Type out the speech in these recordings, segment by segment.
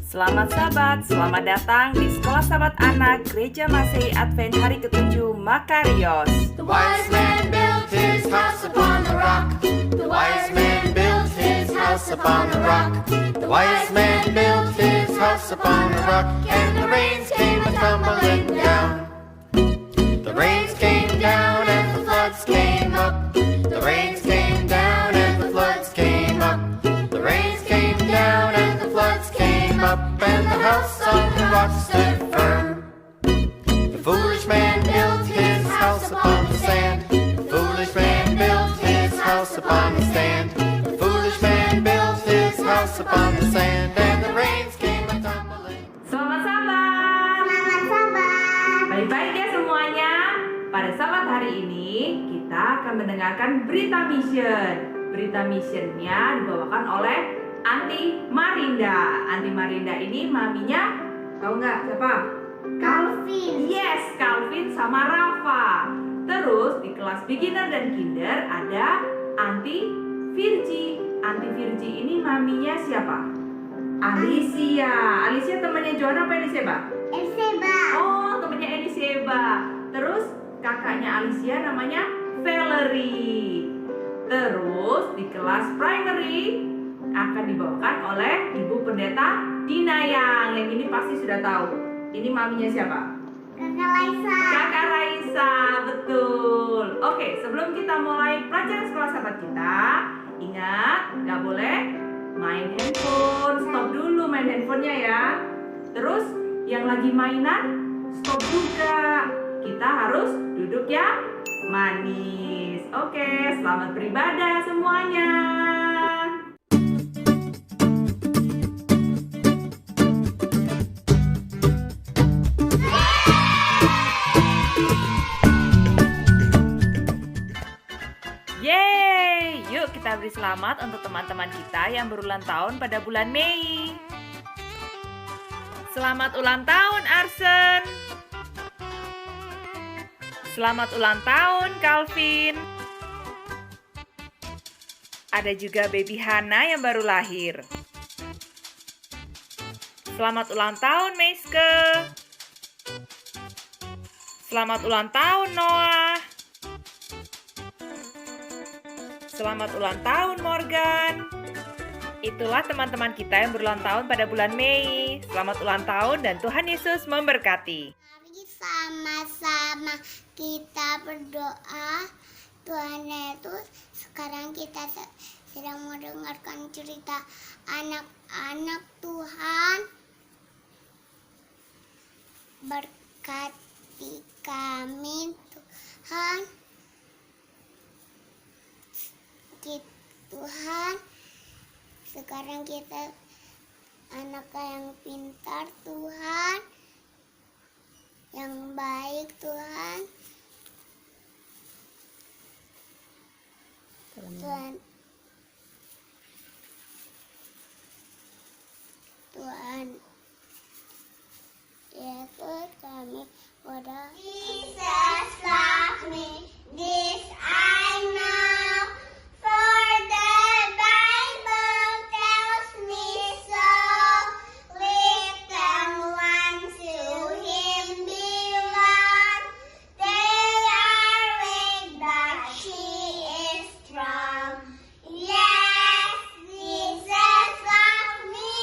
Selamat sahabat, selamat datang di Sekolah Sahabat Anak Gereja Masehi Advent hari ke-7 Makarios. The wise man built his house upon the rock. The wise man built his house upon the rock. The wise man built his house upon the rock. And the rains came a-tumbling down. The rains came down and the floods came up. The rains came down and the floods came up. The rains came down and the floods came up. And the house on the rock stood firm. The foolish man built his house upon the sand. The foolish man built his house upon the sand. The foolish man built his house upon the sand. And the rains came a-tumbling. Selamat sahabat. Selamat sahabat. Baik-baik ya semuanya. Pada sahabat hari ini kita akan mendengarkan berita mission. Berita missionnya dibawakan oleh Anti Marinda. Anti Marinda ini maminya tahu nggak siapa? Calvin. Yes, Calvin sama Rafa. Terus di kelas beginner dan kinder ada Anti Virgi. Anti Virgi ini maminya siapa? Alicia. Alicia temannya Joanna apa Eliseba? Eliseba. Oh, temannya Eliseba. Terus kakaknya Alicia namanya Valerie. Terus di kelas primary akan dibawakan oleh Ibu Pendeta Dinayang. Yang ini pasti sudah tahu. Ini maminya siapa? Kakak Laisa. Kakak Raisa, betul. Oke, sebelum kita mulai pelajaran sekolah sahabat kita, ingat nggak boleh main handphone. Stop dulu main handphonenya ya. Terus yang lagi mainan stop juga. Kita harus duduk yang manis. Oke, selamat beribadah semuanya. Yeay! Yuk kita beri selamat untuk teman-teman kita yang berulang tahun pada bulan Mei. Selamat ulang tahun Arsen. Selamat ulang tahun Calvin. Ada juga baby Hana yang baru lahir. Selamat ulang tahun Meiske. Selamat ulang tahun Noah. Selamat ulang tahun Morgan. Itulah teman-teman kita yang berulang tahun pada bulan Mei. Selamat ulang tahun dan Tuhan Yesus memberkati. Mari sama-sama kita berdoa. Tuhan Yesus, sekarang kita sedang mendengarkan cerita anak-anak Tuhan. Berkati kami Tuhan. Tuhan, sekarang kita anak yang pintar Tuhan, yang baik Tuhan. Tuhan Yesus kami berdoa. Jesus loves me, this I know, for the Bible tells me so. Little ones to Him belong, they are weak but He is strong. Yes, Jesus loves me.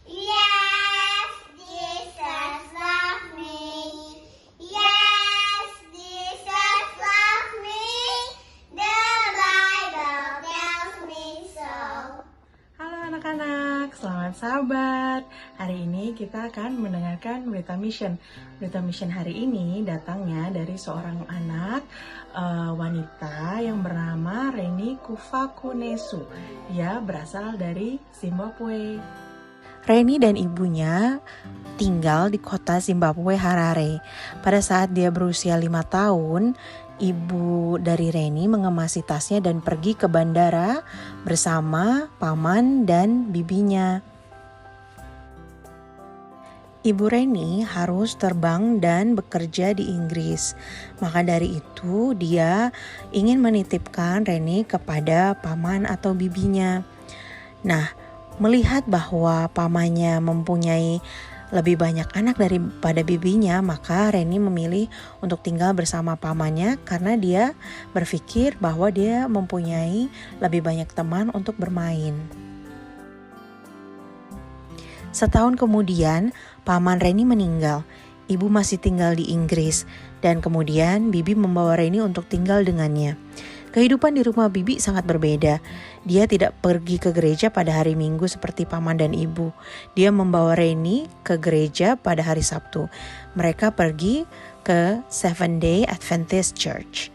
Yes, Jesus loves me. Yes, Jesus loves me. The Bible tells me so. Halo anak-anak, selamat sahabat. Hari ini kita akan mendengarkan berita mission. Berita mission hari ini datangnya dari seorang anak wanita yang bernama Reni Kufakunesu. Dia berasal dari Zimbabwe. Reni dan ibunya tinggal di kota Zimbabwe, Harare. Pada saat dia berusia 5 tahun, ibu dari Reni mengemasi tasnya dan pergi ke bandara bersama paman dan bibinya. Ibu Reni harus terbang dan bekerja di Inggris. Maka dari itu dia ingin menitipkan Reni kepada paman atau bibinya. Nah, Melihat bahwa pamannya mempunyai lebih banyak anak daripada bibinya, maka Reni memilih untuk tinggal bersama pamannya karena dia berpikir bahwa dia mempunyai lebih banyak teman untuk bermain. Setahun kemudian, paman Reni meninggal. Ibu masih tinggal di Inggris dan kemudian bibi membawa Reni untuk tinggal dengannya. Kehidupan di rumah bibi sangat berbeda. Dia tidak pergi ke gereja pada hari Minggu seperti paman dan ibu. Dia membawa Reni ke gereja pada hari Sabtu. Mereka pergi ke Seventh Day Adventist Church.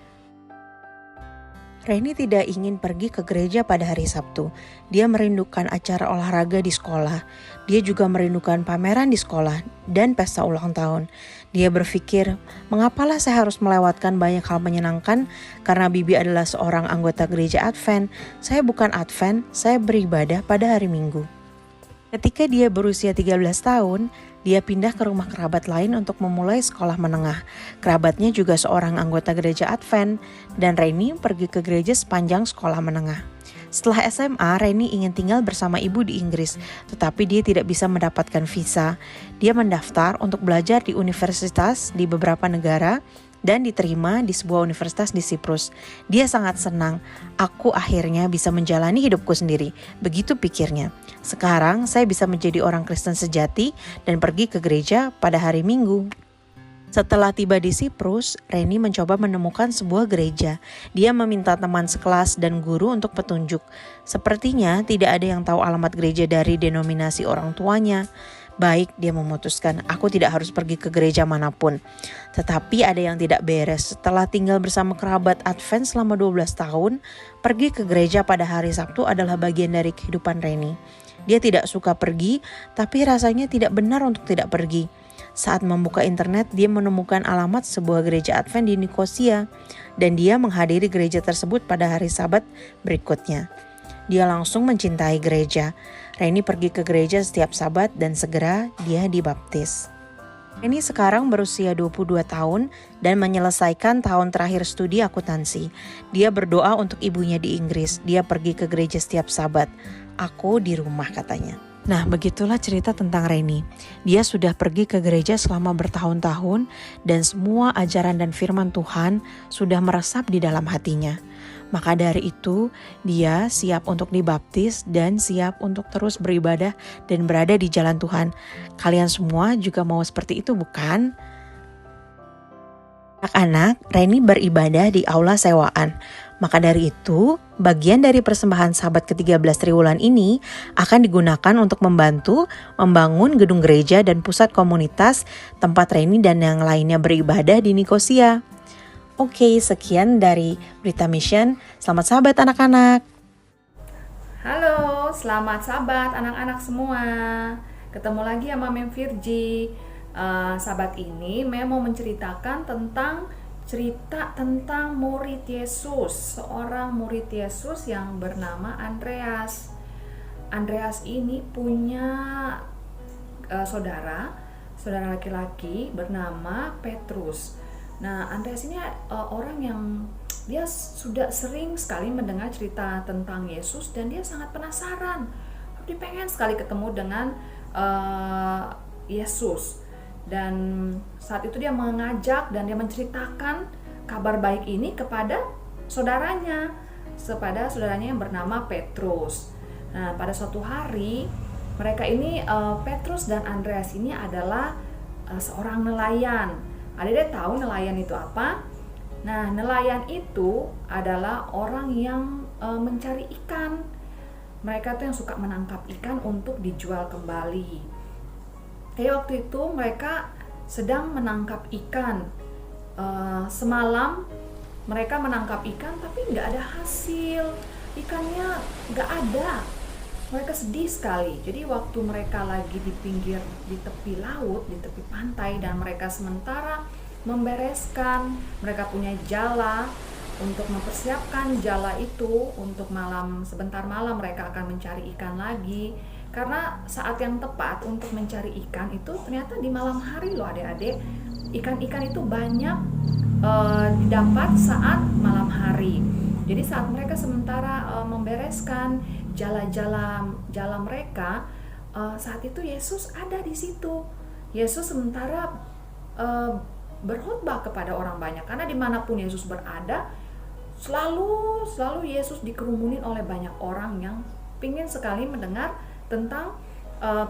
Reni tidak ingin pergi ke gereja pada hari Sabtu. Dia merindukan acara olahraga di sekolah. Dia juga merindukan pameran di sekolah dan pesta ulang tahun. Dia berpikir, mengapalah saya harus melewatkan banyak hal menyenangkan karena bibi adalah seorang anggota gereja Advent. Saya bukan Advent, saya beribadah pada hari Minggu. Ketika dia berusia 13 tahun, dia pindah ke rumah kerabat lain untuk memulai sekolah menengah. Kerabatnya juga seorang anggota gereja Advent dan Reni pergi ke gereja sepanjang sekolah menengah. Setelah SMA, Reni ingin tinggal bersama ibu di Inggris, tetapi dia tidak bisa mendapatkan visa. Dia mendaftar untuk belajar di universitas di beberapa negara dan diterima di sebuah universitas di Siprus. Dia sangat senang, aku akhirnya bisa menjalani hidupku sendiri. Begitu pikirnya. Sekarang saya bisa menjadi orang Kristen sejati dan pergi ke gereja pada hari Minggu. Setelah tiba di Siprus, Reni mencoba menemukan sebuah gereja. Dia meminta teman sekelas dan guru untuk petunjuk. Sepertinya tidak ada yang tahu alamat gereja dari denominasi orang tuanya. Baik, dia memutuskan, aku tidak harus pergi ke gereja manapun. Tetapi ada yang tidak beres. Setelah tinggal bersama kerabat Advent selama 12 tahun, pergi ke gereja pada hari Sabtu adalah bagian dari kehidupan Reni. Dia tidak suka pergi, tapi rasanya tidak benar untuk tidak pergi. Saat membuka internet, dia menemukan alamat sebuah gereja Advent di Nikosia, dan dia menghadiri gereja tersebut pada hari Sabat berikutnya. Dia langsung mencintai gereja. Reni pergi ke gereja setiap Sabat dan segera dia dibaptis. Reni sekarang berusia 22 tahun dan menyelesaikan tahun terakhir studi akuntansi. Dia berdoa untuk ibunya di Inggris. Dia pergi ke gereja setiap Sabat. Aku di rumah, katanya. Nah, begitulah cerita tentang Reni. Dia sudah pergi ke gereja selama bertahun-tahun dan semua ajaran dan firman Tuhan sudah meresap di dalam hatinya. Maka dari itu, dia siap untuk dibaptis dan siap untuk terus beribadah dan berada di jalan Tuhan. Kalian semua juga mau seperti itu, bukan? Anak-anak, Reni beribadah di aula sewaan. Maka dari itu, bagian dari persembahan Sabat ke-13 triwulan ini akan digunakan untuk membantu membangun gedung gereja dan pusat komunitas tempat Reni dan yang lainnya beribadah di Nikosia. Oke, sekian dari Berita Mission. Selamat Sabat anak-anak. Halo, selamat Sabat anak-anak semua. Ketemu lagi sama Mem Virgi. Sabat ini Mem mau menceritakan cerita tentang murid Yesus, seorang murid Yesus yang bernama Andreas. Andreas ini punya saudara laki-laki bernama Petrus. Nah, Andreas ini orang yang dia sudah sering sekali mendengar cerita tentang Yesus dan dia sangat penasaran. Dia pengen sekali ketemu dengan Yesus. Dan saat itu dia mengajak dan dia menceritakan kabar baik ini kepada saudaranya yang bernama Petrus. Nah, pada suatu hari mereka ini Petrus dan Andreas ini adalah seorang nelayan. Adik-adik tahu nelayan itu apa? Nah, nelayan itu adalah orang yang mencari ikan. Mereka tuh yang suka menangkap ikan untuk dijual kembali. Jadi waktu itu mereka sedang menangkap ikan. Semalam mereka menangkap ikan tapi nggak ada hasil. Ikannya nggak ada. Mereka sedih sekali. Jadi waktu mereka lagi di tepi laut, di tepi pantai, dan mereka sementara membereskan, mereka punya jala untuk mempersiapkan jala itu untuk sebentar malam mereka akan mencari ikan lagi. Karena saat yang tepat untuk mencari ikan itu ternyata di malam hari loh adik-adik. Ikan-ikan itu banyak didapat saat malam hari. Jadi saat mereka sementara membereskan jala mereka, saat itu Yesus ada di situ. Yesus sementara berkhotbah kepada orang banyak, karena dimanapun Yesus berada, selalu Yesus dikerumunin oleh banyak orang yang pingin sekali mendengar tentang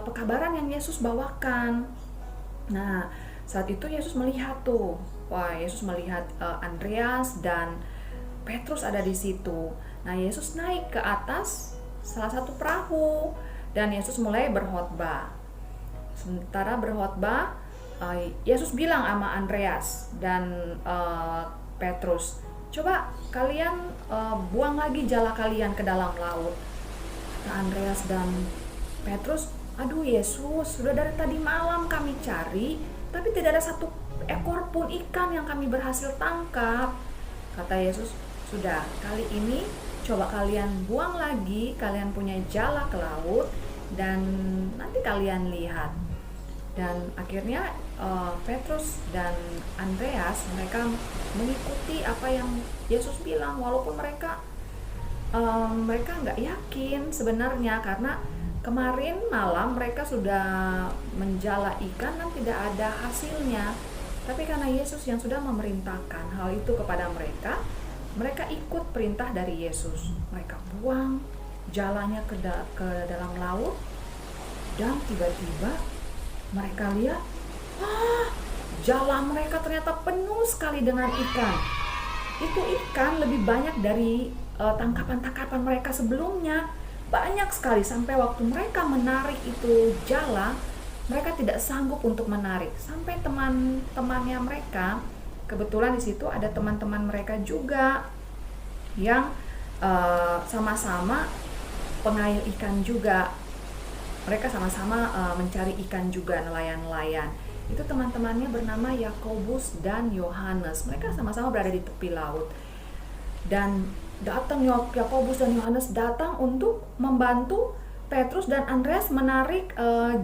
pekabaran yang Yesus bawakan. Nah, saat itu Yesus melihat tuh, Yesus melihat Andreas dan Petrus ada di situ. Nah, Yesus naik ke atas salah satu perahu dan Yesus mulai berkhotbah. Sementara berkhotbah, Yesus bilang sama Andreas dan Petrus, coba kalian buang lagi jala kalian ke dalam laut. Nah, Andreas dan Petrus, aduh Yesus, sudah dari tadi malam kami cari, tapi tidak ada satu ekor pun ikan yang kami berhasil tangkap. Kata Yesus, sudah, kali ini coba kalian buang lagi, kalian punya jala ke laut, dan nanti kalian lihat. Dan akhirnya Petrus dan Andreas, mereka mengikuti apa yang Yesus bilang, walaupun mereka nggak yakin sebenarnya, karena kemarin malam mereka sudah menjala ikan dan tidak ada hasilnya. Tapi karena Yesus yang sudah memerintahkan hal itu kepada mereka, mereka ikut perintah dari Yesus. Mereka buang jalannya ke dalam laut, dan tiba-tiba mereka lihat, jala mereka ternyata penuh sekali dengan ikan. Itu ikan lebih banyak dari tangkapan-tangkapan mereka sebelumnya. Banyak sekali, sampai waktu mereka menarik itu jala, mereka tidak sanggup untuk menarik. Sampai teman-temannya mereka, kebetulan di situ ada teman-teman mereka juga yang sama-sama pengail ikan juga. Mereka sama-sama mencari ikan juga, nelayan-nelayan. Itu teman-temannya bernama Yakobus dan Yohanes. Mereka sama-sama berada di tepi laut. Dan datang Yakobus dan Yohanes datang untuk membantu Petrus dan Andreas menarik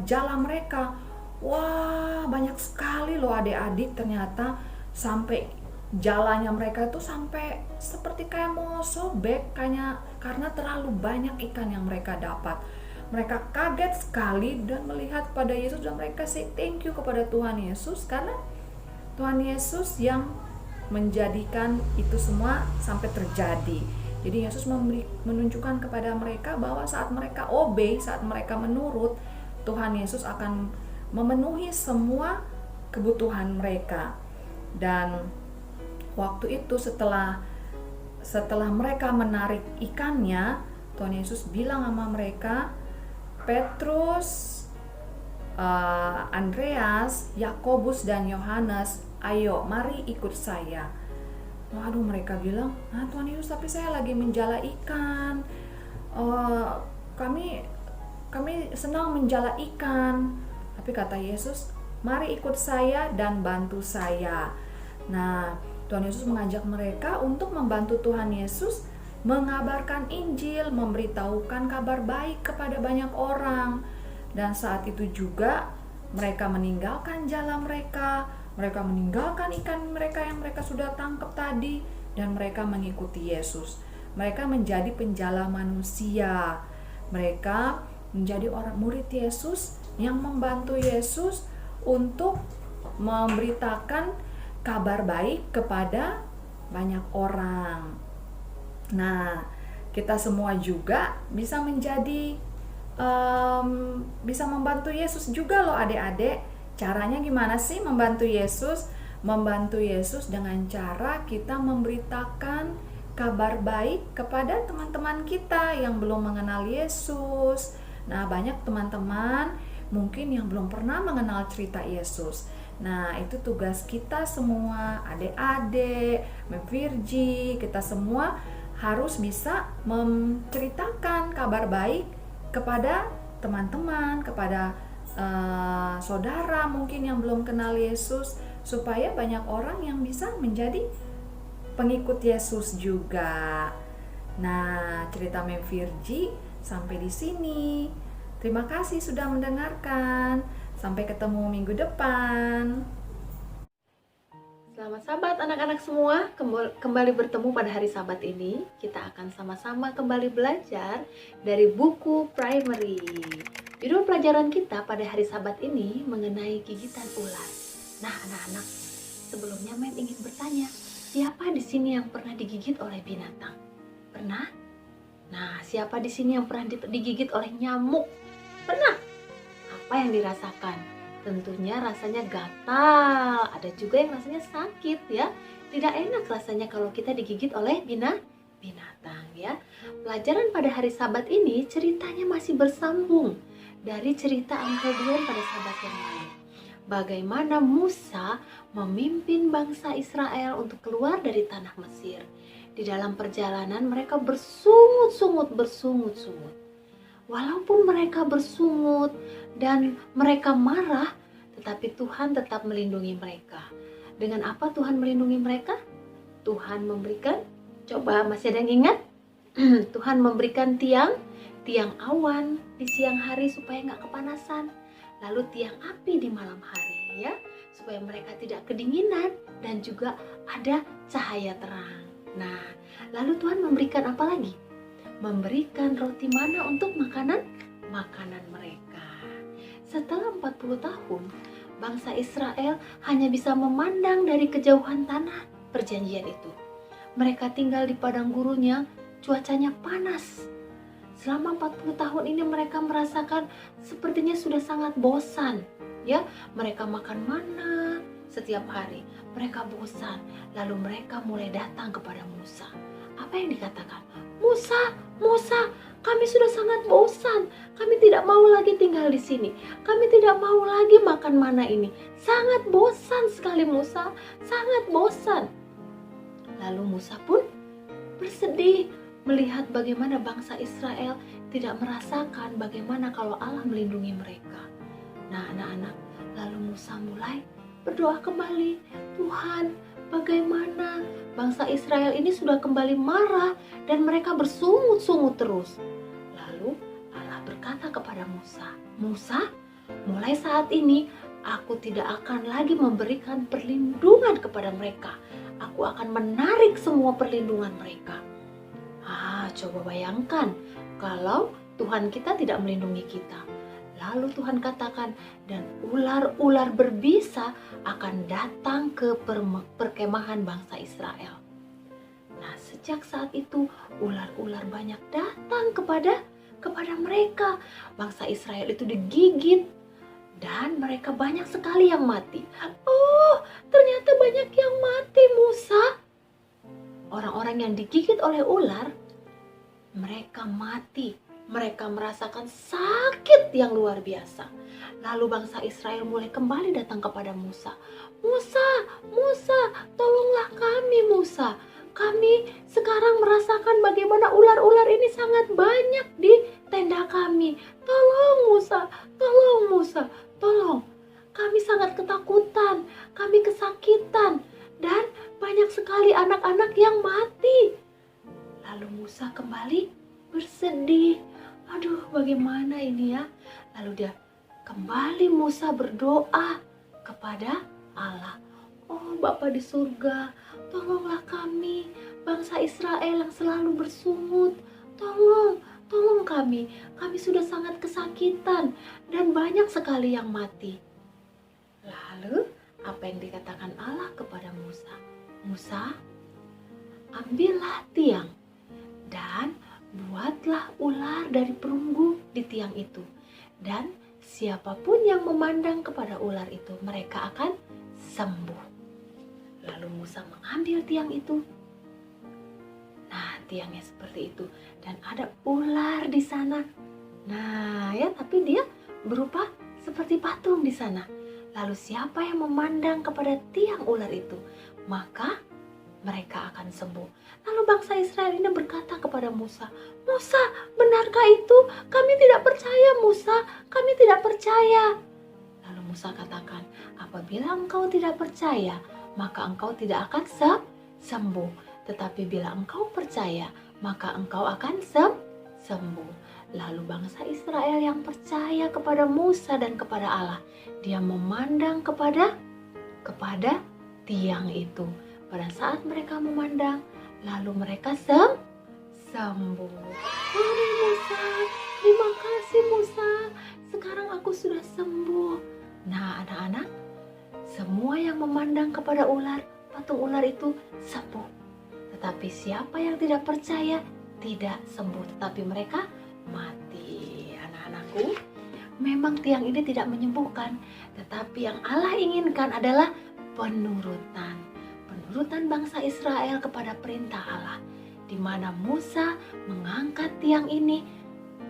jala mereka. Wah, banyak sekali loh adik-adik, ternyata sampai jalanya mereka itu sampai seperti kayak mau sobek, karena terlalu banyak ikan yang mereka dapat. Mereka kaget sekali dan melihat pada Yesus, dan mereka say thank you kepada Tuhan Yesus, karena Tuhan Yesus yang menjadikan itu semua sampai terjadi. Jadi Yesus menunjukkan kepada mereka bahwa saat mereka obey, saat mereka menurut, Tuhan Yesus akan memenuhi semua kebutuhan mereka. Dan waktu itu setelah mereka menarik ikannya, Tuhan Yesus bilang sama mereka, Petrus, Andreas, Yakobus dan Yohanes, ayo mari ikut saya. Waduh, mereka bilang, Tuhan Yesus, tapi saya lagi menjala ikan. Kami senang menjala ikan. Tapi kata Yesus, mari ikut saya dan bantu saya. Nah, Tuhan Yesus mengajak mereka untuk membantu Tuhan Yesus mengabarkan Injil, memberitahukan kabar baik kepada banyak orang. Dan saat itu juga mereka meninggalkan jala mereka meninggalkan ikan mereka yang mereka sudah tangkap tadi, dan mereka mengikuti Yesus. Mereka menjadi penjala manusia. Mereka menjadi orang murid Yesus yang membantu Yesus untuk memberitakan kabar baik kepada banyak orang. Nah, kita semua juga bisa bisa membantu Yesus juga loh adik-adik. Caranya gimana sih membantu Yesus? Membantu Yesus dengan cara kita memberitakan kabar baik kepada teman-teman kita yang belum mengenal Yesus. Nah, banyak teman-teman mungkin yang belum pernah mengenal cerita Yesus. Nah, itu tugas kita semua, adik-adik, Virgi, kita semua harus bisa menceritakan kabar baik kepada teman-teman, kepada saudara mungkin yang belum kenal Yesus, supaya banyak orang yang bisa menjadi pengikut Yesus juga. Nah, cerita Mem Virgi sampai di sini. Terima kasih sudah mendengarkan. Sampai ketemu minggu depan. Selamat Sabat anak-anak semua, kembali bertemu pada hari Sabat ini. Kita akan sama-sama kembali belajar dari buku primary. Judul pelajaran kita pada hari Sabat ini mengenai gigitan ular. Nah anak-anak, sebelumnya Main ingin bertanya, siapa di sini yang pernah digigit oleh binatang? Pernah? Nah, siapa di sini yang pernah digigit oleh nyamuk? Pernah? Apa yang dirasakan? Tentunya rasanya gatal, ada juga yang rasanya sakit ya. Tidak enak rasanya kalau kita digigit oleh binatang ya. Pelajaran pada hari Sabat ini ceritanya masih bersambung dari cerita Uncle Dwayne pada Sabat yang lalu. Bagaimana Musa memimpin bangsa Israel untuk keluar dari tanah Mesir. Di dalam perjalanan mereka bersungut-sungut. Walaupun mereka bersungut dan mereka marah, tetapi Tuhan tetap melindungi mereka. Dengan apa Tuhan melindungi mereka? Tuhan memberikan, coba masih ada yang ingat? Tuhan memberikan tiang awan di siang hari supaya nggak kepanasan. Lalu tiang api di malam hari ya, supaya mereka tidak kedinginan dan juga ada cahaya terang. Nah, lalu Tuhan memberikan apa lagi? Memberikan roti mana untuk makanan mereka. Setelah 40 tahun, bangsa Israel hanya bisa memandang dari kejauhan tanah perjanjian itu. Mereka tinggal di padang gurun yang cuacanya panas. Selama 40 tahun ini mereka merasakan sepertinya sudah sangat bosan. Ya, mereka makan mana setiap hari. Mereka bosan. Lalu mereka mulai datang kepada Musa. Apa yang dikatakan? Musa, kami sudah sangat bosan. Kami tidak mau lagi tinggal di sini. Kami tidak mau lagi makan mana ini. Sangat bosan sekali Musa, sangat bosan. Lalu Musa pun bersedih melihat bagaimana bangsa Israel tidak merasakan bagaimana kalau Allah melindungi mereka. Nah anak-anak, lalu Musa mulai berdoa kembali. Tuhan, bagaimana bangsa Israel ini sudah kembali marah dan mereka bersungut-sungut terus. Lalu Allah berkata kepada Musa, Musa, mulai saat ini aku tidak akan lagi memberikan perlindungan kepada mereka. Aku akan menarik semua perlindungan mereka. Coba bayangkan kalau Tuhan kita tidak melindungi kita. Lalu Tuhan katakan, dan ular-ular berbisa akan datang ke perkemahan bangsa Israel. Nah, sejak saat itu ular-ular banyak datang kepada mereka. Bangsa Israel itu digigit dan mereka banyak sekali yang mati. Oh, ternyata banyak yang mati, Musa. Orang-orang yang digigit oleh ular, mereka mati. Mereka merasakan sakit yang luar biasa. Lalu bangsa Israel mulai kembali datang kepada Musa. Musa, tolonglah kami Musa. Kami sekarang merasakan bagaimana ular-ular ini sangat banyak di tenda kami. Tolong Musa, tolong. Kami sangat ketakutan, kami kesakitan, dan banyak sekali anak-anak yang mati. Lalu Musa kembali bersedih. Aduh, bagaimana ini ya? Lalu dia kembali Musa berdoa kepada Allah. Oh, Bapa di surga, tolonglah kami, bangsa Israel yang selalu bersungut. Tolong kami. Kami sudah sangat kesakitan dan banyak sekali yang mati. Lalu, apa yang dikatakan Allah kepada Musa? Musa, ambillah tiang dan buatlah ular dari perunggu di tiang itu. Dan siapapun yang memandang kepada ular itu, mereka akan sembuh. Lalu Musa mengambil tiang itu. Nah, tiangnya seperti itu. Dan ada ular di sana. Nah, ya, tapi dia berupa seperti patung di sana. Lalu siapa yang memandang kepada tiang ular itu, maka mereka akan sembuh. Lalu bangsa Israel ini berkata kepada Musa, Musa, benarkah itu? Kami tidak percaya Musa, kami tidak percaya. Lalu Musa katakan, apabila engkau tidak percaya, maka engkau tidak akan sembuh. Tetapi bila engkau percaya, maka engkau akan sembuh. Lalu bangsa Israel yang percaya kepada Musa dan kepada Allah, dia memandang kepada tiang itu. Pada saat mereka memandang, lalu mereka sembuh. Wahai Musa, terima kasih Musa, sekarang aku sudah sembuh. Nah anak-anak, semua yang memandang kepada ular, patung ular itu sembuh. Tetapi siapa yang tidak percaya tidak sembuh, tetapi mereka mati. Anak-anakku, memang tiang ini tidak menyembuhkan, tetapi yang Allah inginkan adalah penurutan. Penurutan bangsa Israel kepada perintah Allah, di mana Musa mengangkat tiang ini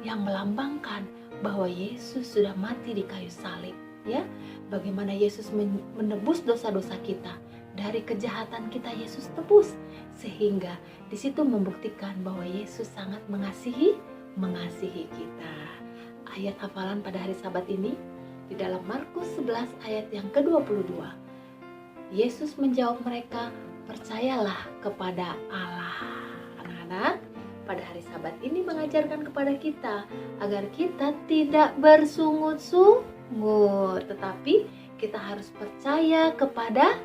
yang melambangkan bahwa Yesus sudah mati di kayu salib. Ya, bagaimana Yesus menebus dosa-dosa kita. Dari kejahatan kita Yesus tebus, sehingga di situ membuktikan bahwa Yesus sangat mengasihi kita. Ayat hafalan pada hari Sabat ini di dalam Markus 11 ayat yang ke-22. Yesus menjawab mereka, percayalah kepada Allah. Anak-anak, pada hari Sabat ini mengajarkan kepada kita agar kita tidak bersungut-sungut, tetapi kita harus percaya kepada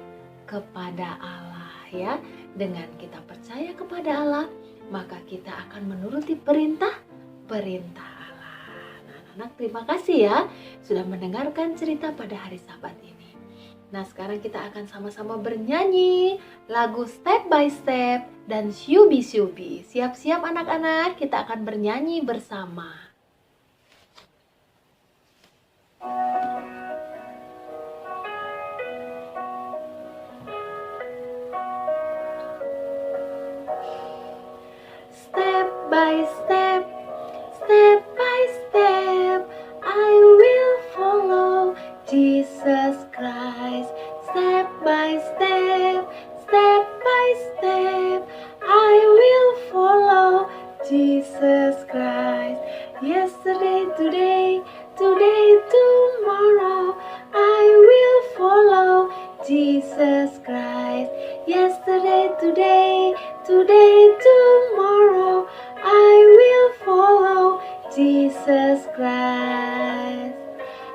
Allah ya. Dengan kita percaya kepada Allah, maka kita akan menuruti perintah Allah. Nah, anak-anak, terima kasih ya sudah mendengarkan cerita pada hari Sabat ini. Nah, sekarang kita akan sama-sama bernyanyi lagu Step by Step dan Syubi Syubi. Siap-siap anak-anak, kita akan bernyanyi bersama. Step by step, step by step, I will follow Jesus Christ. Step by step, step by step, I will follow Jesus Christ. Yesterday, today, tomorrow, I will follow Jesus Christ. Yesterday, today, tomorrow, I will follow Jesus Christ.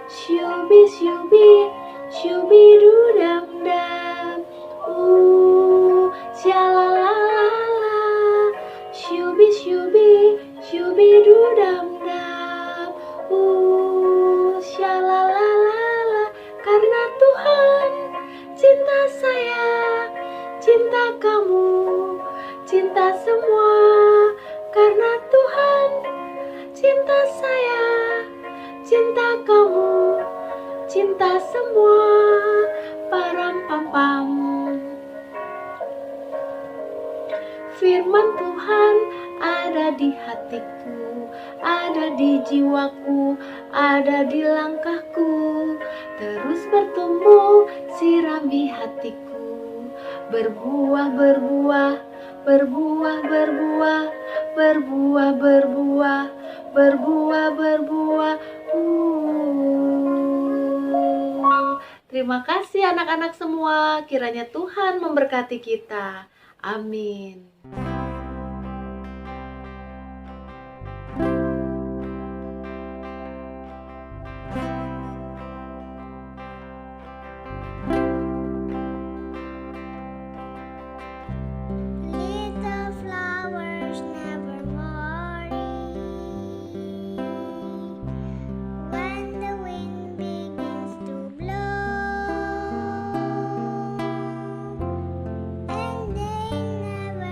Shubi, shubi, shubi doo dum dum. Ooh, shalalala. Shubi, shubi, shubi doo dum dum. Ooh, shalalala. Karena Tuhan cinta saya, cinta kamu, cinta semua. Karena Tuhan cinta saya, cinta kamu, cinta semua. Param pam pam. Firman Tuhan ada di hatiku, ada di jiwaku, ada di langkahku. Terus bertumbuh, sirami hatiku. Berbuah, berbuah, berbuah, berbuah, berbuah, berbuah, berbuah, berbuah. Terima kasih anak-anak semua. Kiranya Tuhan memberkati kita. Amin. Little flowers never worry when the wind begins to blow, and they never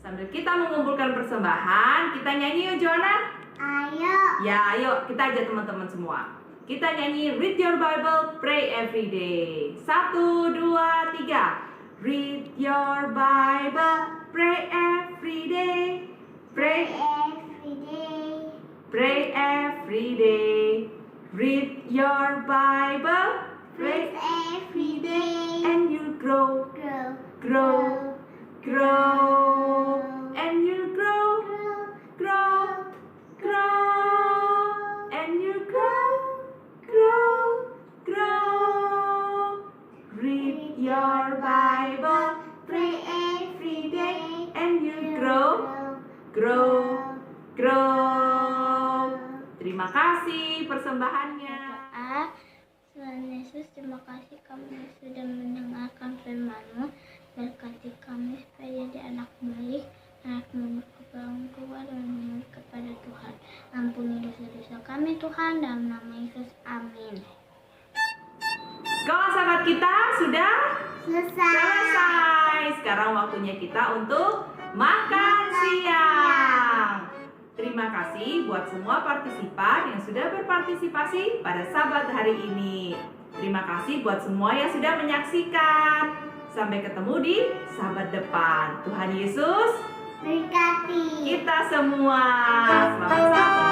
Sambil kita mengumpulkan persembahan, kita nyanyi yuk Joanna. Ayo. Ya, ayo kita ajak teman-teman semua. Kita nyanyi Read Your Bible, Pray Every Day. 1, 2, 3. Read your Bible, pray every day. Pray, Every day. pray every day. Read your Bible, pray Every day. and you'll grow, Grow. grow, grow, and you'll grow, grow, grow, and you'll grow, grow, grow. Read your Bible, pray every day, and you'll grow, grow, grow. Terima kasih persembahannya. Doa. Tuhan Yesus, terima kasih kami sudah mendengarkan firman-Mu. Berkati kami supaya jadi anak baik, anak menurut kepada orang tua dan menurut kepada Tuhan. Ampuni dosa-dosa kami Tuhan, dalam nama Yesus, amin. Sekolah sahabat kita sudah Selesai. selesai. Sekarang waktunya kita untuk makan siang. Terima kasih buat semua partisipan yang sudah berpartisipasi pada Sabat hari ini. Terima kasih buat semua yang sudah menyaksikan. Sampai ketemu di Sabat depan. Tuhan Yesus Berkati. kita semua. Selamat Sabat.